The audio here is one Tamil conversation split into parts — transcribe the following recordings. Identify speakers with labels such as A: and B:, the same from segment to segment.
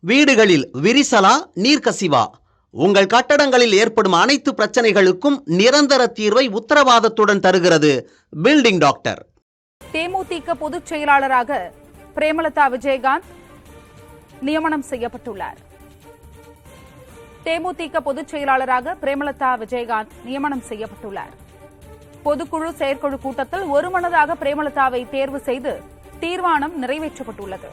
A: வீடுகளில் விரிசலா நீர்க்கசிவா? உங்கள் கட்டடங்களில் ஏற்படும் அனைத்து பிரச்சனைகளுக்கும் நிரந்தர தீர்வை உத்தரவாதத்துடன் தருகிறது பில்டிங் டாக்டர்.
B: தேமுதிக பொதுச் செயலாளராக பிரேமலதா விஜயகாந்த் நியமனம் செய்யப்பட்டுள்ளார். தேமுதிக பொதுச் செயலாளராக பிரேமலதா விஜயகாந்த் நியமனம் செய்யப்பட்டுள்ளார். பொதுக்குழு செயற்குழு கூட்டத்தில் ஒருமனதாக பிரேமலதாவை தேர்வு செய்து தீர்மானம் நிறைவேற்றப்பட்டுள்ளது.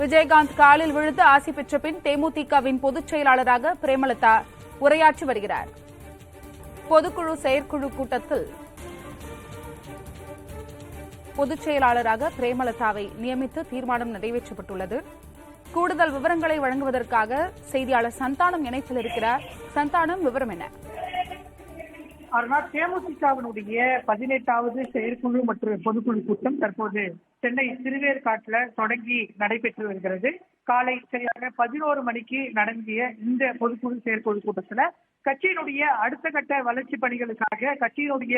B: விஜயகாந்த் காலில் விழுந்து ஆசி பெற்ற பின் தேமுதிகவின் பொதுச் செயலாளராக பிரேமலதா உரையாற்றி வருகிறார். பொதுக்குழு செயற்குழு கூட்டத்தில் பொதுச் செயலாளராக பிரேமலதாவை நியமித்து தீர்மானம் நிறைவேற்றப்பட்டுள்ளது. கூடுதல் விவரங்களை வழங்குவதற்காக செய்தியாளர் சந்தானம் இணைப்பில் இருக்கிறார். சந்தானம், விவரம் என்ன?
C: தேமுதிகவினுடைய 18வது செயற்குழு மற்றும் பொதுக்குழு கூட்டம் தற்போது சென்னை திருவேற்காட்டில் தொடங்கி நடைபெற்று வருகிறது. காலை சரியாக 11 மணிக்கு நடந்திய இந்த பொதுக்குழு செயற்குழு கூட்டத்தில் கட்சியினுடைய அடுத்த கட்ட வளர்ச்சி பணிகளுக்காக கட்சியினுடைய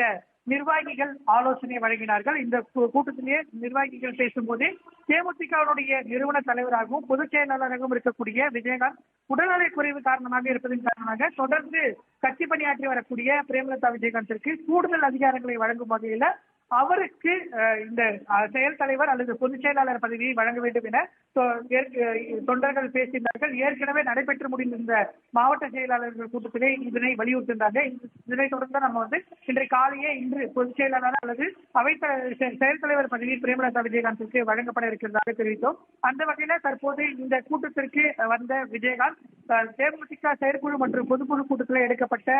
C: நிர்வாகிகள் ஆலோசனை வழங்கினார்கள். இந்த கூட்டத்திலேயே நிர்வாகிகள் பேசும்போது தேமுதிகவினுடைய நிறுவன தலைவராகவும் பொதுச் செயலாளராகவும் இருக்கக்கூடிய விஜயகாந்த் உடல்நலக் குறைவு காரணமாக இருப்பதன் காரணமாக தொடர்ந்து கட்சி பணியாற்றி வரக்கூடிய பிரேமலதா விஜயகாந்திற்கு கூடுதல் அதிகாரங்களை வழங்கும் வகையில் அவருக்கு இந்த செயல் தலைவர் அல்லது பொதுச் செயலாளர் பதவியை வழங்க வேண்டும் என தொண்டர்கள் பேசினார்கள். ஏற்கனவே நடைபெற்று முடிந்த மாவட்ட செயலாளர்கள் கூட்டத்திலே இதனை வலியுறுத்தினாங்க. இதனை தொடர்ந்து நம்ம இன்றைய காலையே இன்று பொதுச் செயலாளர் அல்லது அவை செயல் தலைவர் பதவி பிரேமலதா விஜயகாந்திற்கு வழங்கப்பட இருக்கிறதாக தெரிவித்தோம். அந்த வகையில தற்போது இந்த கூட்டத்திற்கு வந்த விஜயகாந்த் தேமுதிக செயற்குழு மற்றும் பொதுக்குழு கூட்டத்தில் எடுக்கப்பட்ட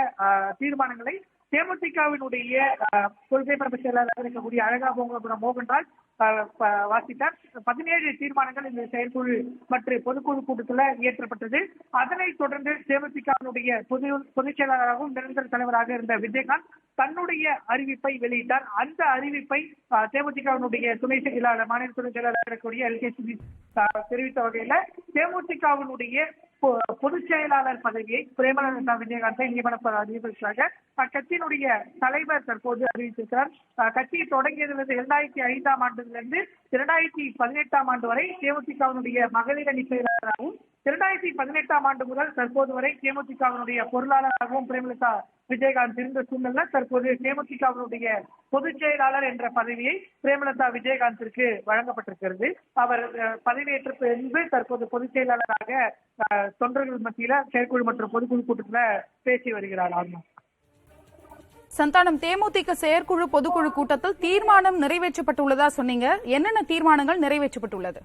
C: தீர்மானங்களை தேமுதிகவினுடைய கொள்கை பரப்பு செயலாளர் இருக்கக்கூடிய அழகா மோகன்ராஜ் வாசித்தார். 17 தீர்மானங்கள் இந்த செயற்குழு மற்றும் பொதுக்குழு கூட்டத்தில் இயற்றப்பட்டது. அதனைத் தொடர்ந்து தேமுதிகவினுடைய பொதுச் செயலாளராகவும் நிரந்தர தலைவராக இருந்த விஜயகாந்த் தன்னுடைய அறிவிப்பை வெளியிட்டார். அந்த அறிவிப்பை தேமுதிகவினுடைய துணை செயலாளர் மாநில துணை செயலாளர் இருக்கக்கூடிய LKC தெரிவித்த வகையில தேமுதிகவினுடைய பொதுச் செயலாளர் பதவியை பிரேமலதா விஜயகாந்தை நியமனப்படுவதாக அக்கட்சியினுடைய தலைவர் தற்போது அறிவித்திருக்கிறார். கட்சி தொடங்கியதிலிருந்து 2005ஆம் ஆண்டிலிருந்து 2018ஆம் ஆண்டு வரை தேமுதிகவினுடைய மகளிர் அணி செயலாளராகவும் 2018ஆம் ஆண்டு முதல் தற்போது வரை தேமுதிகவினுடைய பொருளாளராகவும் பிரேமலதா விஜயகாந்த் இருந்த சூழ்நிலை தற்போது தேமுதிகவினுடைய பொதுச் செயலாளர் என்ற பதவியை பிரேமலதா விஜயகாந்திற்கு வழங்கப்பட்டிருக்கிறது. அவர் பதவியேற்ற பின்பு தற்போது பொதுச் செயலாளராக தொண்டர்கள் மத்தியில செயற்குழு மற்றும் பொதுக்குழு கூட்டத்தில் பேசி வருகிறார்.
B: சந்தானம், தேமுதிக செயற்குழு பொதுக்குழு கூட்டத்தில் தீர்மானம் நிறைவேற்றப்பட்டுள்ளதா சொன்னீங்க. என்னென்ன தீர்மானங்கள் நிறைவேற்றப்பட்டுள்ளது?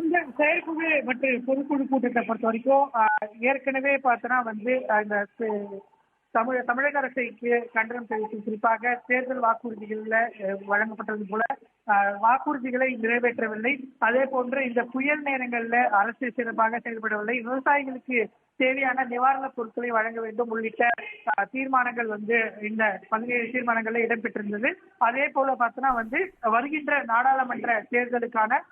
C: இந்த செயற்குழு மற்றும் பொதுக்குழு கூட்டத்தை பொறுத்த வரைக்கும் ஏற்கனவே பார்த்தோன்னா இந்த தமிழக அரசுக்கு கண்டனம் தெரிவித்து குறிப்பாக தேர்தல் வாக்குறுதிகள்ல வழங்கப்பட்டது போல வாக்குறுதிகளை நிறைவேற்றவில்லை. அதே போன்று இந்த புயல் நேரங்கள்ல அரசு சிறப்பாக செயல்படவில்லை. விவசாயிகளுக்கு தேவையான நிவாரணப் பொருட்களை வழங்க வேண்டும் உள்ளிட்ட தீர்மானங்கள் இந்த 17 தீர்மானங்கள்ல இடம்பெற்றிருந்தது. அதே போல பார்த்தோன்னா வருகின்ற நாடாளுமன்ற தேர்தலுக்கான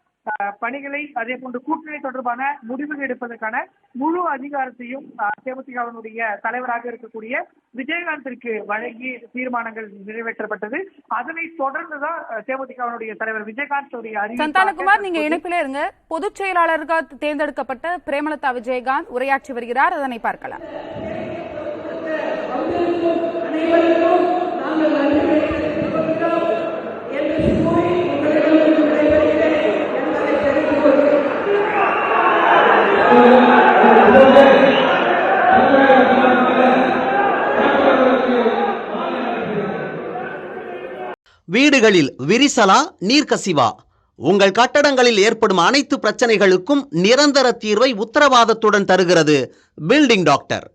C: பணிகளை அதே போன்று கூட்டணி தொடர்பான முடிவுகள் எடுப்பதற்கான முழு அதிகாரத்தையும் தேமுதிகவினுடைய தலைவராக இருக்கக்கூடிய விஜயகாந்திற்கு வழங்கி தீர்மானங்கள் நிறைவேற்றப்பட்டது. அதனை தொடர்ந்துதான் தேமுதிகவினுடைய தலைவர் விஜயகாந்த்
B: சந்தானகுமார், நீங்க இணைப்பிலே இருங்க. பொதுச் செயலாளராக தேர்ந்தெடுக்கப்பட்ட பிரேமலதா விஜயகாந்த் உரையாற்றி வருகிறார். அதனை பார்க்கலாம்.
A: வீடுகளில் விரிசலா நீர்க்கசிவா? உங்கள் கட்டடங்களில் ஏற்படும் அனைத்து பிரச்சனைகளுக்கும் நிரந்தர தீர்வை உத்தரவாதத்துடன் தருகிறது பில்டிங் டாக்டர்.